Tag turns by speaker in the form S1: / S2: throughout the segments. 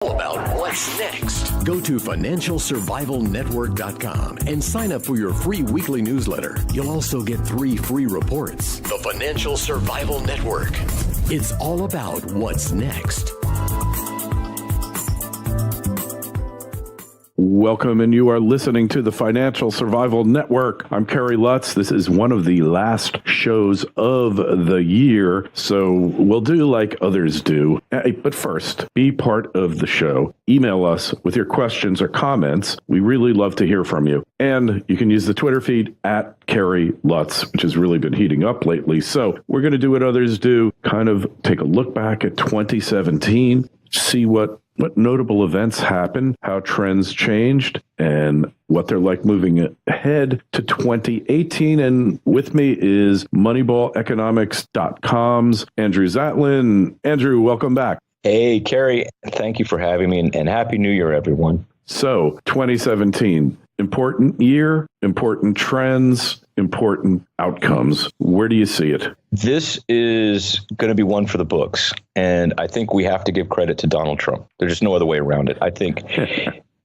S1: About what's next. Go to financialsurvivalnetwork.com and sign up for your free weekly newsletter. You'll also get 3 free reports. The Financial Survival Network. It's all about what's next.
S2: Welcome, and you are listening to the Financial Survival Network. I'm Kerry Lutz. This is one of the last shows of the year, so we'll do like others do. But first, be part of the show. Email us with your questions or comments. We really love to hear from you. And you can use the Twitter feed at Kerry Lutz, which has really been heating up lately. So we're going to do what others do, kind of take a look back at 2017, see what notable events happened, how trends changed, and what they're like moving ahead to 2018. And with me is MoneyballeEconomics.com's Andrew Zatlin. Andrew, welcome back.
S3: Hey, Kerry, thank you for having me, and Happy New Year, everyone.
S2: So, 2017, important year, important trends, important outcomes. Where do you see it?
S3: This is going to be one for the books, and I think we have to give credit to Donald Trump. There's just no other way around it. I think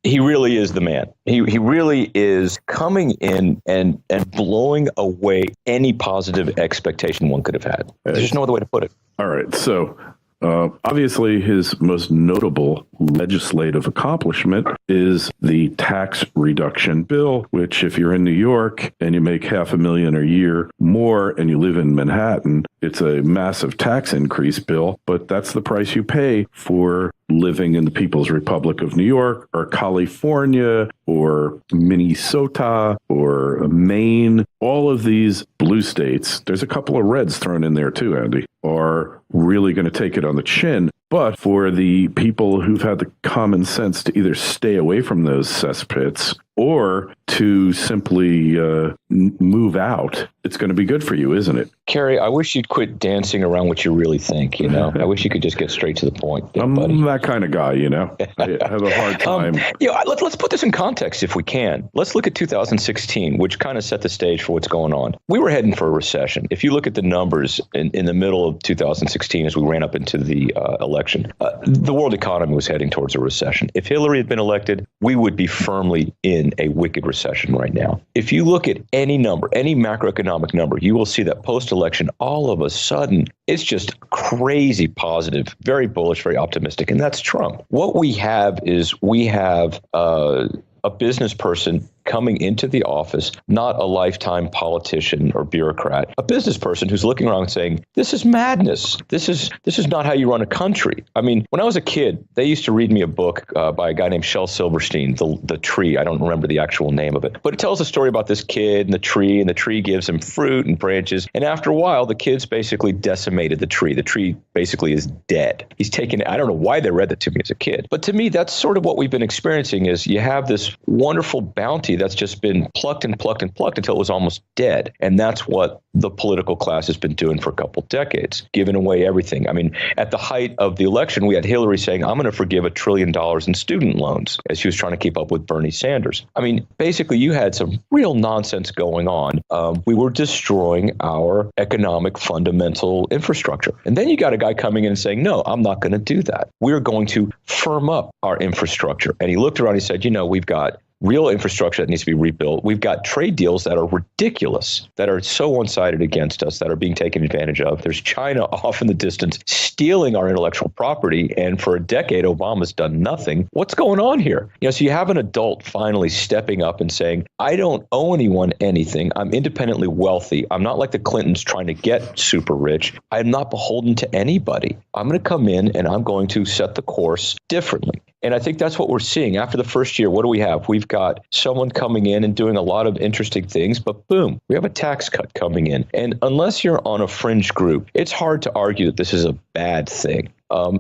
S3: he really is the man. He really is coming in and blowing away any positive expectation one could have had. There's just no other way to put it.
S2: All right, so obviously, his most notable legislative accomplishment is the tax reduction bill, which if you're in New York and you make $500,000 a year more and you live in Manhattan, it's a massive tax increase bill, but that's the price you pay for living in the People's Republic of New York or California or Minnesota or Maine. All of these blue states, there's a couple of reds thrown in there too, Andy, are really going to take it on the chin. But for the people who've had the common sense to either stay away from those cesspits or to simply move out, it's going to be good for you, isn't it?
S3: Kerry, I wish you'd quit dancing around what you really think, you know? I wish you could just get straight to the point.
S2: I'm that kind of guy, you know? I have a hard time.
S3: Let's put this in context if we can. Let's look at 2016, which kind of set the stage for what's going on. We were heading for a recession. If you look at the numbers in the middle of 2016 as we ran up into the election, the world economy was heading towards a recession. If Hillary had been elected, we would be firmly in a wicked recession right now. If you look at any number, any macroeconomic number, you will see that post-election, all of a sudden, it's just crazy positive, very bullish, very optimistic, and that's Trump. What we have is a business person coming into the office, not a lifetime politician or bureaucrat, a business person who's looking around and saying, this is madness. This is not how you run a country. I mean, when I was a kid, they used to read me a book by a guy named Shel Silverstein, The Tree. I don't remember the actual name of it, but it tells a story about this kid and the tree gives him fruit and branches. And after a while, the kid's basically decimated the tree. The tree basically is dead. He's taken it. I don't know why they read that to me as a kid, but to me, that's sort of what we've been experiencing is you have this wonderful bounty that's just been plucked and plucked and plucked until it was almost dead. And that's what the political class has been doing for a couple decades, giving away everything. I mean, at the height of the election, we had Hillary saying, I'm going to forgive $1 trillion in student loans as she was trying to keep up with Bernie Sanders. I mean, basically, you had some real nonsense going on. We were destroying our economic fundamental infrastructure. And then you got a guy coming in and saying, no, I'm not going to do that. We're going to firm up our infrastructure. And he looked around and he said, we've got real infrastructure that needs to be rebuilt. We've got trade deals that are ridiculous, that are so one-sided against us, that are being taken advantage of. There's China off in the distance stealing our intellectual property. And for a decade, Obama's done nothing. What's going on here? So you have an adult finally stepping up and saying, I don't owe anyone anything. I'm independently wealthy. I'm not like the Clintons trying to get super rich. I'm not beholden to anybody. I'm going to come in and I'm going to set the course differently. And I think that's what we're seeing. After the first year, what do we have? We've got someone coming in and doing a lot of interesting things, but boom, we have a tax cut coming in. And unless you're on a fringe group, it's hard to argue that this is a bad thing.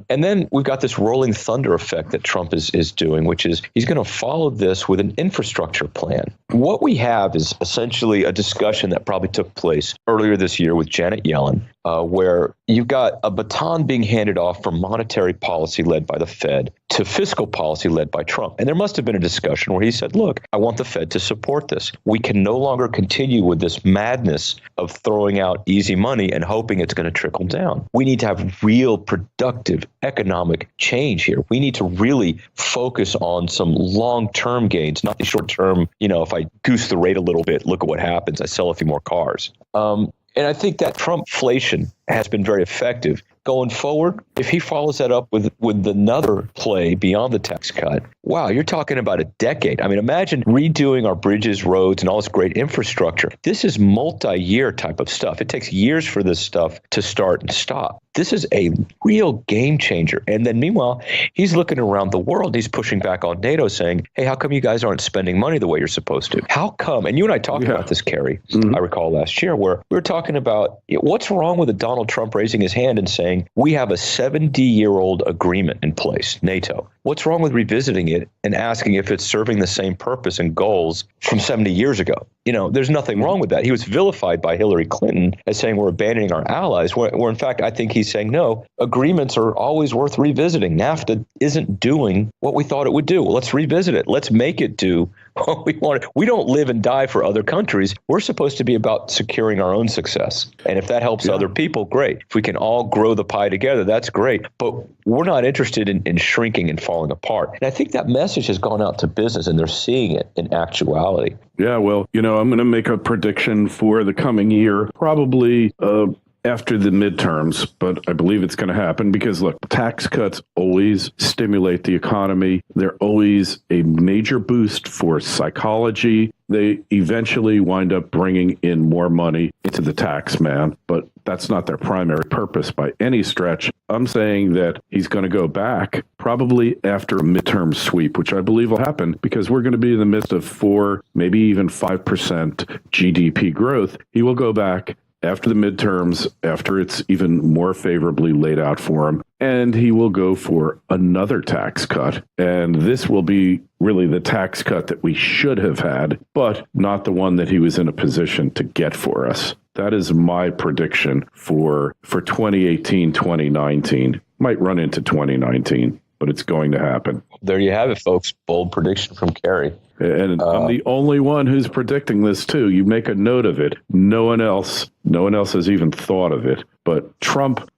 S3: And then we've got this rolling thunder effect that Trump is doing, which is he's going to follow this with an infrastructure plan. What we have is essentially a discussion that probably took place earlier this year with Janet Yellen where you've got a baton being handed off from monetary policy led by the Fed to fiscal policy led by Trump. And there must have been a discussion where he said, look, I want the Fed to support this. We can no longer continue with this madness of throwing out easy money and hoping it's going to trickle down. We need to have real productive economic change here. We need to really focus on some long-term gains, not the short-term, if I goose the rate a little bit, look at what happens. I sell a few more cars. And I think that Trumpflation has been very effective. Going forward, if he follows that up with another play beyond the tax cut, wow, you're talking about a decade. I mean, imagine redoing our bridges, roads, and all this great infrastructure. This is multi-year type of stuff. It takes years for this stuff to start and stop. This is a real game changer. And then meanwhile, he's looking around the world. He's pushing back on NATO saying, hey, how come you guys aren't spending money the way you're supposed to? How come? And you and I talked about this, Kerry, I recall last year, where we were talking about what's wrong with Donald Trump raising his hand and saying, we have a 70-year-old agreement in place, NATO. What's wrong with revisiting it and asking if it's serving the same purpose and goals from 70 years ago? There's nothing wrong with that. He was vilified by Hillary Clinton as saying we're abandoning our allies, where in fact, I think he's saying, no, agreements are always worth revisiting. NAFTA isn't doing what we thought it would do. Well, let's revisit it. Let's make it do what we want. We don't live and die for other countries. We're supposed to be about securing our own success. And if that helps other people, great. If we can all grow the pie together, that's great. But we're not interested in shrinking and falling apart. And I think that message has gone out to business and they're seeing it in actuality.
S2: Yeah, well, I'm going to make a prediction for the coming year, probably after the midterms, but I believe it's going to happen because, look, tax cuts always stimulate the economy. They're always a major boost for psychology. They eventually wind up bringing in more money into the tax man, but that's not their primary purpose by any stretch. I'm saying that he's going to go back probably after a midterm sweep, which I believe will happen because we're going to be in the midst of 4, maybe even 5% GDP growth. He will go back after the midterms, after it's even more favorably laid out for him, and he will go for another tax cut. And this will be really the tax cut that we should have had, but not the one that he was in a position to get for us. That is my prediction for 2018, 2019. Might run into 2019, but it's going to happen.
S3: There you have it, folks. Bold prediction from Kerry.
S2: And I'm the only one who's predicting this, too. You make a note of it. No one else has even thought of it. But Trump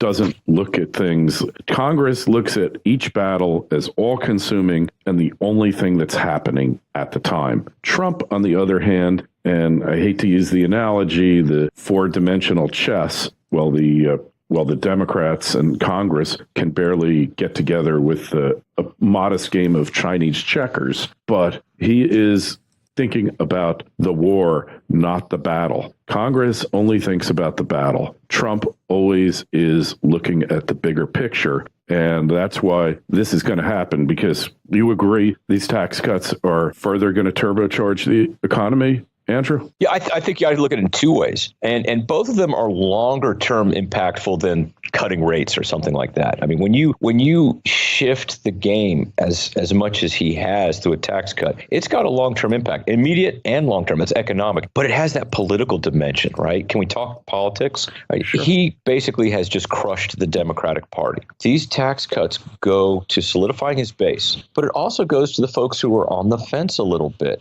S2: doesn't look at things. Congress looks at each battle as all-consuming and the only thing that's happening at the time. Trump, on the other hand, and I hate to use the analogy, the four-dimensional chess, the Democrats and Congress can barely get together with a modest game of Chinese checkers, but he is thinking about the war, not the battle. Congress only thinks about the battle. Trump always is looking at the bigger picture. And that's why this is going to happen, because you agree these tax cuts are further going to turbocharge the economy, Andrew?
S3: Yeah, I think you got to look at it in two ways. And both of them are longer term impactful than cutting rates or something like that. I mean, when you shift the game as much as he has through a tax cut, it's got a long-term impact, immediate and long-term. It's economic, but it has that political dimension, right? Can we talk politics? Sure. He basically has just crushed the Democratic Party. These tax cuts go to solidifying his base, but it also goes to the folks who are on the fence a little bit.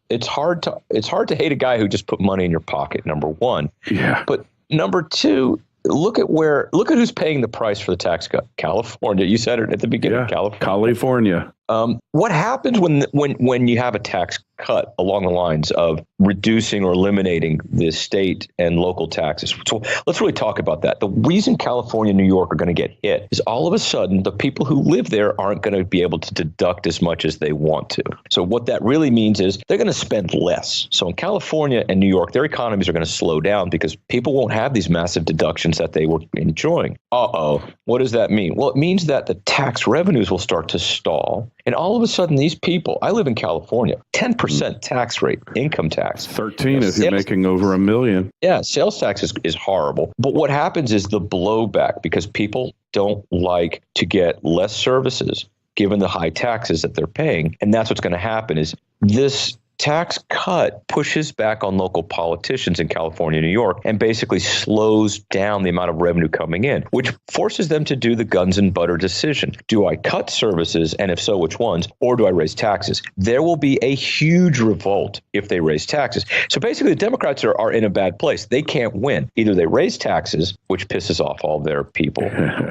S3: It's hard to hate a guy who just put money in your pocket, number one.
S2: Yeah.
S3: But number two, look at who's paying the price for the tax cut. California. You said it at the beginning.
S2: Yeah, California.
S3: What happens when you have a tax cut along the lines of reducing or eliminating the state and local taxes? So let's really talk about that. The reason California and New York are going to get hit is all of a sudden the people who live there aren't going to be able to deduct as much as they want to. So what that really means is they're going to spend less. So in California and New York, their economies are going to slow down because people won't have these massive deductions that they were enjoying. What does that mean? Well, it means that the tax revenues will start to stall. And all of a sudden, these people, I live in California, 10% tax rate, income tax.
S2: 13 if you're making over $1 million.
S3: Yeah, sales tax is horrible. But what happens is the blowback, because people don't like to get less services given the high taxes that they're paying. And that's what's going to happen is this tax cut pushes back on local politicians in California and New York and basically slows down the amount of revenue coming in, which forces them to do the guns and butter decision. Do I cut services, and if so, which ones, or do I raise taxes? There will be a huge revolt if they raise taxes. So basically, the Democrats are in a bad place. They can't win. Either they raise taxes, which pisses off all their people,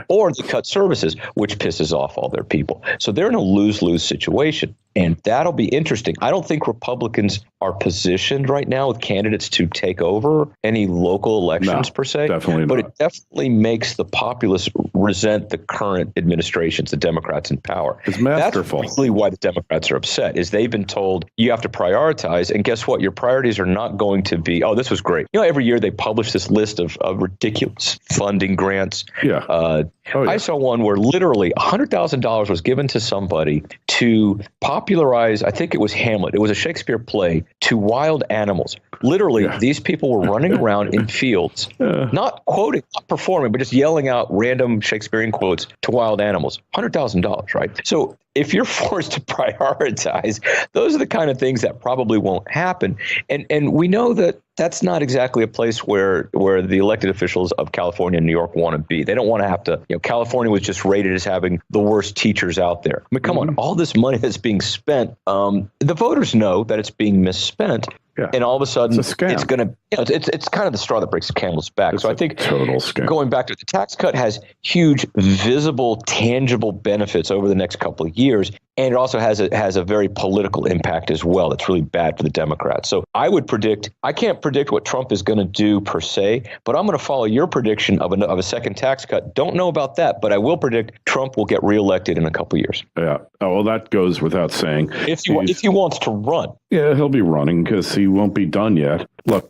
S3: or they cut services, which pisses off all their people. So they're in a lose-lose situation. And that'll be interesting. I don't think Republicans are positioned right now with candidates to take over any local elections per se.
S2: Definitely
S3: but
S2: not.
S3: it definitely makes the populace resent the current administrations, the Democrats in power.
S2: It's masterful.
S3: That's really why the Democrats are upset, is they've been told you have to prioritize. And guess what? Your priorities are not going to be, oh, this was great. Every year they publish this list of ridiculous funding grants.
S2: Yeah.
S3: I saw one where literally $100,000 was given to somebody to popularize, I think it was Hamlet. It was a Shakespeare play, to wild animals. Literally, these people were running around in fields, not quoting, not performing, but just yelling out random Shakespearean quotes to wild animals. $100,000, right? So if you're forced to prioritize, those are the kind of things that probably won't happen. And we know that that's not exactly a place where the elected officials of California and New York want to be. They don't want to have to, California was just rated as having the worst teachers out there. I mean, come on, all this money that's being spent, the voters know that it's being misspent.
S2: Yeah.
S3: And all of a sudden,
S2: it's going
S3: to, it's kind of the straw that breaks the camel's back. So I think
S2: total scam.
S3: Going back to the tax cut has huge, visible, tangible benefits over the next couple of years. And it also has a very political impact as well. That's really bad for the Democrats. So I would predict, I can't predict what Trump is going to do per se, but I'm going to follow your prediction of a second tax cut. Don't know about that, but I will predict Trump will get reelected in a couple of years.
S2: Yeah. Oh, well, that goes without saying.
S3: If he wants to run.
S2: Yeah, he'll be running because he won't be done yet. Look,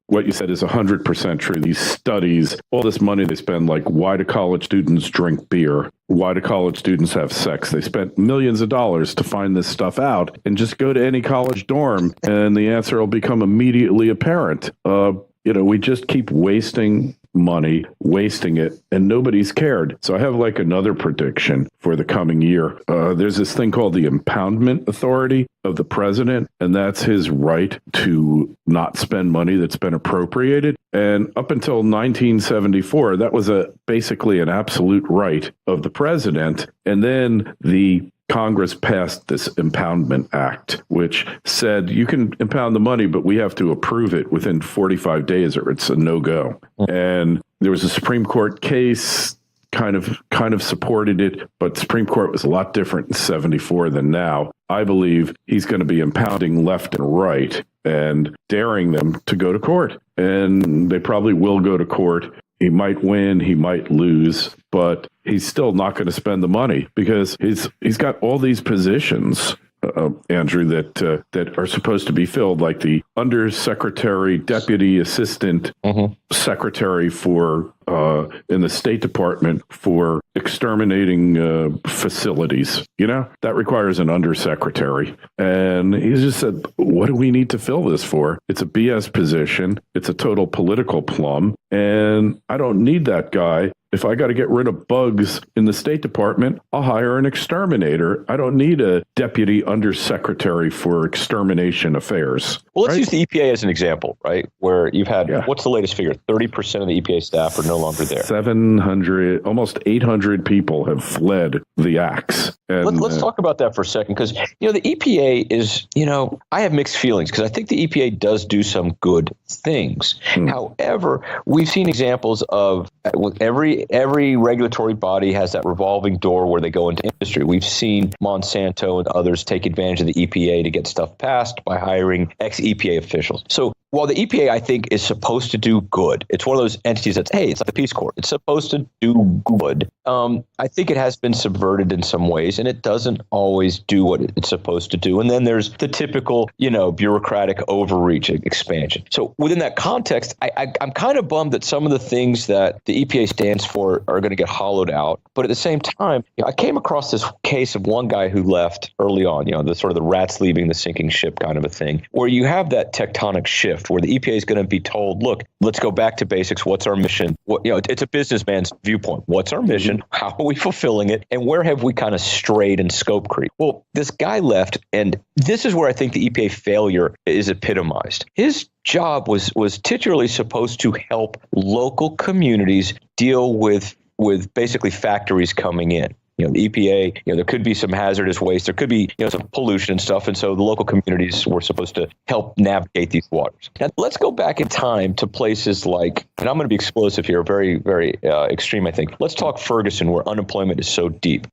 S2: what you said is 100% true. These studies, all this money they spend, like why do college students drink beer? Why do college students have sex? They spent millions of dollars to find this stuff out, and just go to any college dorm and the answer will become immediately apparent. We just keep wasting money, wasting it, and nobody's cared. So I have like another prediction for the coming year. There's this thing called the impoundment authority of the president, and that's his right to not spend money that's been appropriated. And up until 1974, that was basically an absolute right of the president. And then the Congress passed this Impoundment Act, which said you can impound the money, but we have to approve it within 45 days or it's a no-go. And there was a Supreme Court case kind of supported it, but Supreme Court was a lot different in 74 than now. I believe he's going to be impounding left and right and daring them to go to court. And they probably will go to court. He might win, he might lose, but he's still not going to spend the money because he's got all these positions, Andrew, that are supposed to be filled, like the undersecretary, deputy assistant secretary for in the State Department for exterminating facilities. That requires an undersecretary. And he just said, what do we need to fill this for? It's a BS position. It's a total political plum. And I don't need that guy. If I got to get rid of bugs in the State Department, I'll hire an exterminator. I don't need a deputy undersecretary for extermination affairs.
S3: Well, let's use the EPA as an example, right? Where you've had, what's the latest figure? 30% of the EPA staff are no longer there.
S2: 700, almost 800 people have fled the axe. And,
S3: let's talk about that for a second, because, the EPA is, I have mixed feelings because I think the EPA does do some good things. However, we've seen examples of every regulatory body has that revolving door where they go into industry. We've seen Monsanto and others take advantage of the EPA to get stuff passed by hiring ex-EPA officials. So while the EPA, I think, is supposed to do good, it's one of those entities that's, hey, it's like the Peace Corps. It's supposed to do good. I think it has been subverted in some ways, and it doesn't always do what it's supposed to do. And then there's the typical, bureaucratic overreach expansion. So within that context, I'm kind of bummed that some of the things that the EPA stands for are going to get hollowed out. But at the same time, I came across this case of one guy who left early on, the sort of the rats leaving the sinking ship kind of a thing, where you have that tectonic shift shift where the EPA is going to be told, look, let's go back to basics. What's our mission? It's a businessman's viewpoint. What's our mission? How are we fulfilling it? And where have we kind of strayed in scope creep? Well, this guy left, and this is where I think the EPA failure is epitomized. His job was titularly supposed to help local communities deal with basically factories coming in. The EPA, there could be some hazardous waste. There could be, some pollution and stuff. And so the local communities were supposed to help navigate these waters. Now, let's go back in time to places like, and I'm going to be explosive here, very, very extreme, I think. Let's talk Ferguson, where unemployment is so deep.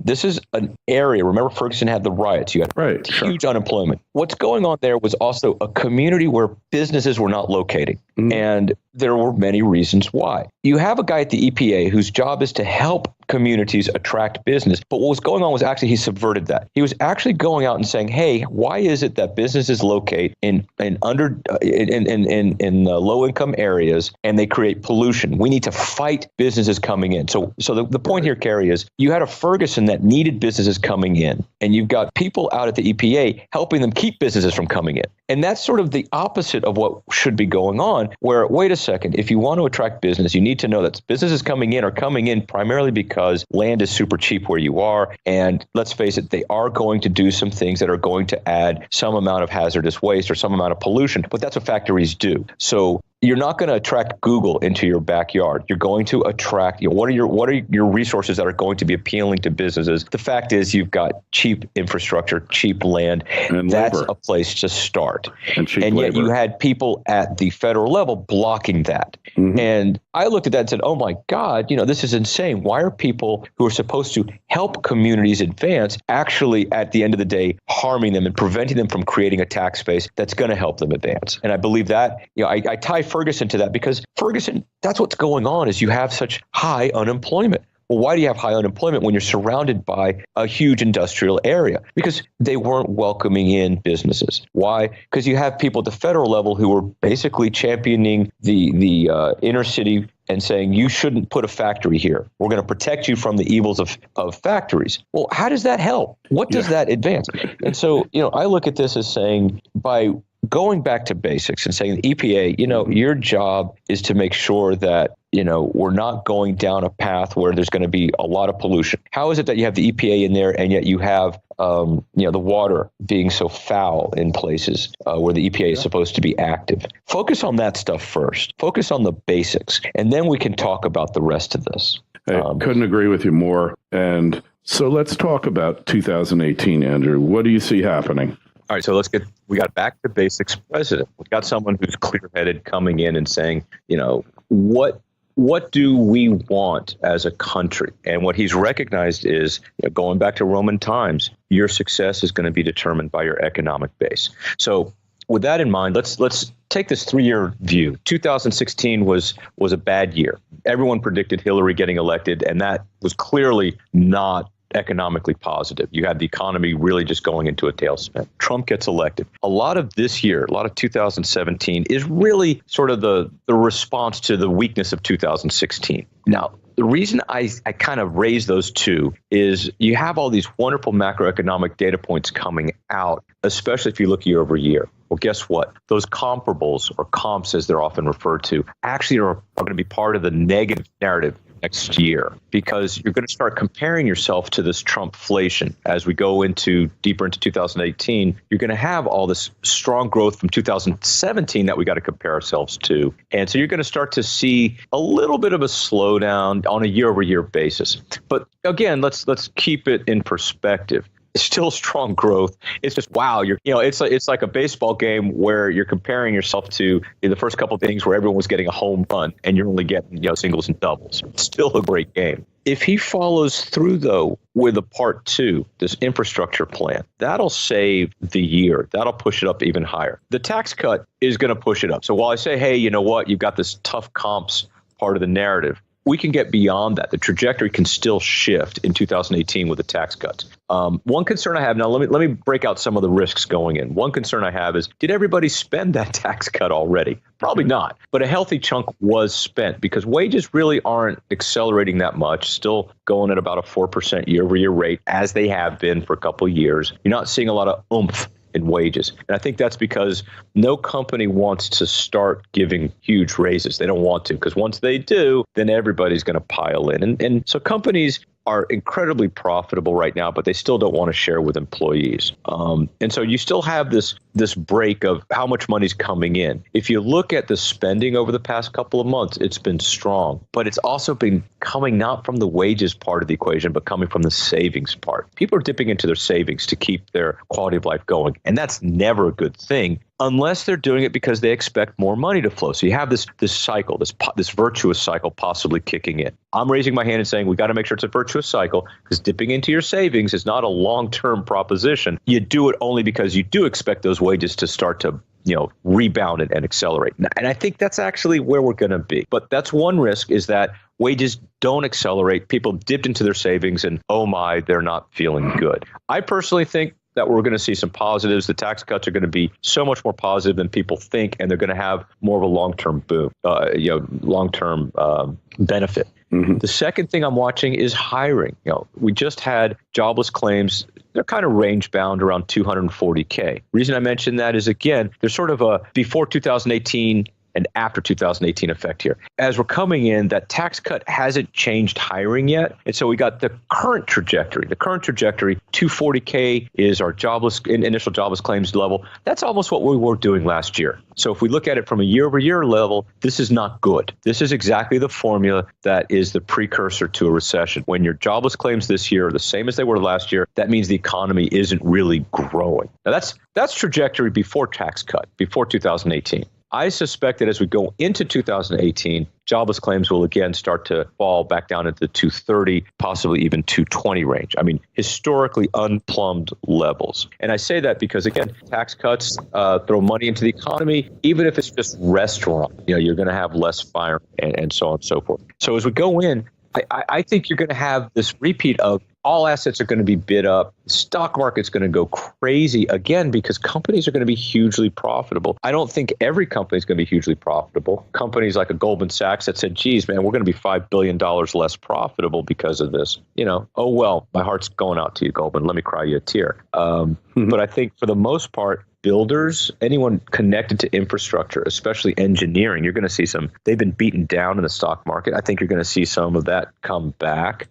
S3: This is an area, remember Ferguson had the riots. You had huge unemployment. What's going on there was also a community where businesses were not locating. And there were many reasons why. You have a guy at the EPA whose job is to help communities attract business. But what was going on was actually he subverted that. He was actually going out and saying, hey, why is it that businesses locate in low income areas and they create pollution? We need to fight businesses coming in. So the point here, Kerry, is you had a Ferguson that needed businesses coming in, and you've got people out at the EPA helping them keep businesses from coming in. And that's sort of the opposite of what should be going on, where, wait a second, if you want to attract business, you need to know that businesses coming in are coming in primarily because land is super cheap where you are. And let's face it, they are going to do some things that are going to add some amount of hazardous waste or some amount of pollution, but that's what factories do. So you're not going to attract Google into your backyard. You're going to attract, what are your resources that are going to be appealing to businesses? The fact is you've got cheap infrastructure, cheap land. And that's labor. A place to start. And yet you had people at the federal level blocking that. And I looked at that and said, oh my God, this is insane. Why are people who are supposed to help communities advance actually at the end of the day harming them and preventing them from creating a tax base that's going to help them advance? And I believe that, I tie Ferguson to that because Ferguson, that's what's going on is you have such high unemployment. Well, why do you have high unemployment when you're surrounded by a huge industrial area? Because they weren't welcoming in businesses. Why? Because you have people at the federal level who were basically championing the inner city and saying, you shouldn't put a factory here. We're going to protect you from the evils of factories. Well, how does that help? What does that advance? And so, I look at this as saying by going back to basics and saying the EPA, your job is to make sure that, we're not going down a path where there's going to be a lot of pollution. How is it that you have the EPA in there and yet you have, the water being so foul in places where the EPA is supposed to be active? Focus on that stuff first. Focus on the basics, and then we can talk about the rest of this.
S2: I couldn't agree with you more. And so let's talk about 2018, Andrew. What do you see happening?
S3: All right, so we got back to basics president. We got someone who's clear-headed coming in and saying, what do we want as a country? And what he's recognized is, going back to Roman times, your success is going to be determined by your economic base. So with that in mind, let's take this 3-year view. 2016 was a bad year. Everyone predicted Hillary getting elected, and that was clearly not economically positive. You had the economy really just going into a tailspin. Trump gets elected. A lot of this year, a lot of 2017 is really sort of the response to the weakness of 2016. Now, the reason I kind of raise those two is you have all these wonderful macroeconomic data points coming out, especially if you look year over year. Well, guess what? Those comparables, or comps as they're often referred to, actually are going to be part of the negative narrative next year, because you're going to start comparing yourself to this Trumpflation. As we go deeper into 2018, you're going to have all this strong growth from 2017 that we got to compare ourselves to. And so you're going to start to see a little bit of a slowdown on a year-over-year basis. But again, let's keep it in perspective. It's still strong growth. It's just, wow, it's like a baseball game where you're comparing yourself to the first couple of innings where everyone was getting a home run and you're only getting singles and doubles. It's still a great game. If he follows through, though, with a part 2, this infrastructure plan, that'll save the year. That'll push it up even higher. The tax cut is going to push it up. So while I say, hey, you know what, you've got this tough comps part of the narrative, we can get beyond that. The trajectory can still shift in 2018 with the tax cuts. One concern I have now, let me break out some of the risks going in. One concern I have is, did everybody spend that tax cut already? Probably not. But a healthy chunk was spent because wages really aren't accelerating that much, still going at about a 4% year over year rate, as they have been for a couple of years. You're not seeing a lot of oomph in wages. And I think that's because no company wants to start giving huge raises. They don't want to, because once they do, then everybody's going to pile in. And so companies are incredibly profitable right now, but they still don't want to share with employees. And so you still have this break of how much money's coming in. If you look at the spending over the past couple of months, it's been strong, but it's also been coming not from the wages part of the equation, but coming from the savings part. People are dipping into their savings to keep their quality of life going. And that's never a good thing, unless they're doing it because they expect more money to flow. So you have this cycle, this virtuous cycle possibly kicking in. I'm raising my hand and saying we got to make sure it's a virtuous cycle, because dipping into your savings is not a long-term proposition. You do it only because you do expect those wages to start to rebound and accelerate. And I think that's actually where we're going to be. But that's one risk, is that wages don't accelerate. People dipped into their savings and, oh my, they're not feeling good. I personally think that we're going to see some positives. The tax cuts are going to be so much more positive than people think, and they're going to have more of a long-term boom, long-term benefit. Mm-hmm. The second thing I'm watching is hiring. We just had jobless claims. They're kind of range bound around 240K. Reason I mention that is, again, there's sort of a before 2018 and after 2018 effect here. As we're coming in, that tax cut hasn't changed hiring yet. And so we got the current trajectory. The current trajectory, 240K is our initial jobless claims level. That's almost what we were doing last year. So if we look at it from a year-over-year level, this is not good. This is exactly the formula that is the precursor to a recession. When your jobless claims this year are the same as they were last year, that means the economy isn't really growing. Now that's trajectory before tax cut, before 2018. I suspect that as we go into 2018, jobless claims will again start to fall back down into the 230, possibly even 220 range. I mean, historically unplumbed levels. And I say that because, again, tax cuts throw money into the economy. Even if it's just restaurant, you're going to have less fire and so on and so forth. So as we go in, I think you're going to have this repeat of all assets are going to be bid up. The stock market's going to go crazy again because companies are going to be hugely profitable. I don't think every company is going to be hugely profitable. Companies like a Goldman Sachs that said, geez, man, we're going to be $5 billion less profitable because of this. Oh, well, my heart's going out to you, Goldman. Let me cry you a tear. But I think for the most part, builders, anyone connected to infrastructure, especially engineering, you're going to see they've been beaten down in the stock market. I think you're going to see some of that come back.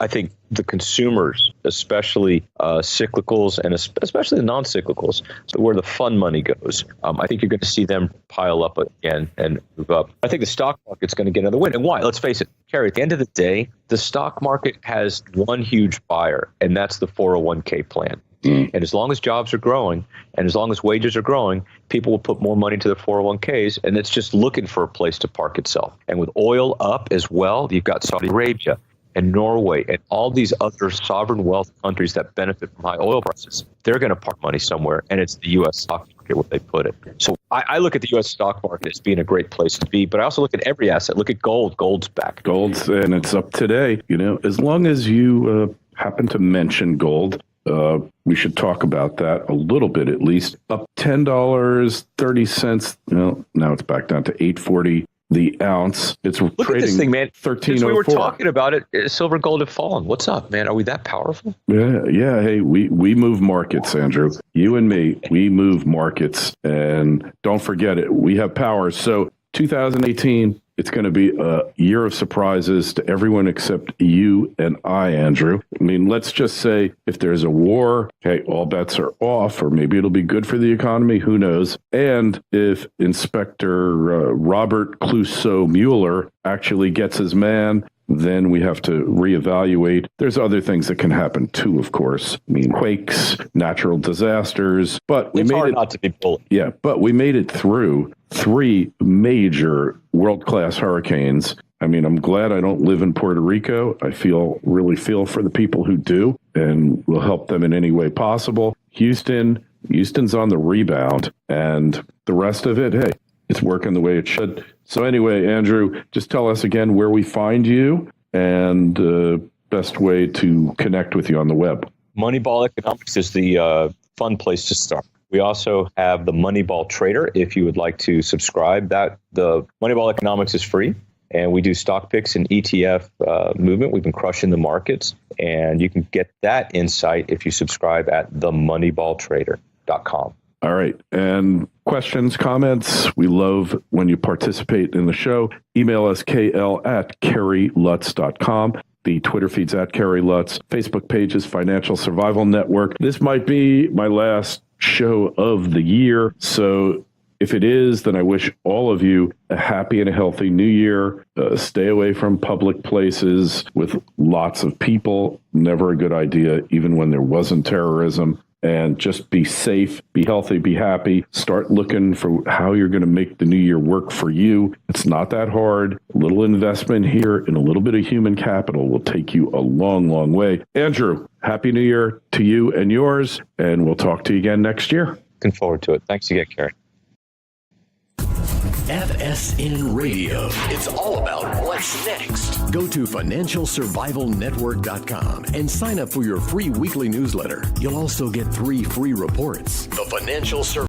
S3: I think the consumers, especially cyclicals and especially the non-cyclicals, so where the fun money goes, I think you're going to see them pile up again and move up. I think the stock market's going to get another win. And why? Let's face it, Kerry, at the end of the day, the stock market has one huge buyer, and that's the 401k plan. And as long as jobs are growing and as long as wages are growing, people will put more money into their 401ks, and it's just looking for a place to park itself. And with oil up as well, you've got Saudi Arabia and Norway and all these other sovereign wealth countries that benefit from high oil prices. They're going to park money somewhere, and it's the U.S. stock market where they put it. So I look at the U.S. stock market as being a great place to be, but I also look at every asset. Look at gold. Gold's back.
S2: And it's up today. As long as you happen to mention gold, we should talk about that a little bit, at least. Up $10.30. Now it's back down to $8.40 the ounce. It's
S3: Look
S2: trading
S3: at this thing, man.
S2: 1304.
S3: Since we were talking about it, silver and gold have fallen. What's up, man? Are we that powerful?
S2: Yeah. Hey, we move markets, Andrew. You and me, we move markets. And don't forget it. We have power. So 2018, it's going to be a year of surprises to everyone except you and I, Andrew. I mean, let's just say if there's a war, hey, all bets are off, or maybe it'll be good for the economy. Who knows? And if Inspector Robert Clouseau Mueller actually gets his man, then we have to reevaluate. There's other things that can happen too, of course. I mean, quakes, natural disasters, but
S3: it's hard not to be bullish.
S2: Yeah, but we made it through 3 major world-class hurricanes. I mean, I'm glad I don't live in Puerto Rico. I really feel for the people who do, and will help them in any way possible. Houston's on the rebound, and the rest of it, hey, it's working the way it should. So anyway, Andrew, just tell us again where we find you and best way to connect with you on the web.
S3: Moneyball Economics is the fun place to start. We also have the Moneyball Trader if you would like to subscribe. The Moneyball Economics is free, And we do stock picks and ETF movement. We've been crushing the markets. And you can get that insight if you subscribe at themoneyballtrader.com.
S2: All right. And questions, comments, we love when you participate in the show. Email us kl@kerrylutz.com. The Twitter feed's at Kerry Lutz. Facebook page is Financial Survival Network. This might be my last show of the year. So if it is, then I wish all of you a happy and a healthy new year. Stay away from public places with lots of people. Never a good idea, even when there wasn't terrorism. And just be safe, be healthy, be happy. Start looking for how you're going to make the new year work for you. It's not that hard. A little investment here and a little bit of human capital will take you a long, long way. Andrew, happy new year to you and yours. And we'll talk to you again next year.
S3: Looking forward to it. Thanks again, Kerry.
S1: FSN Radio. It's all about what's next. Go to financialsurvivalnetwork.com and sign up for your free weekly newsletter. You'll also get 3 free reports. The Financial Survival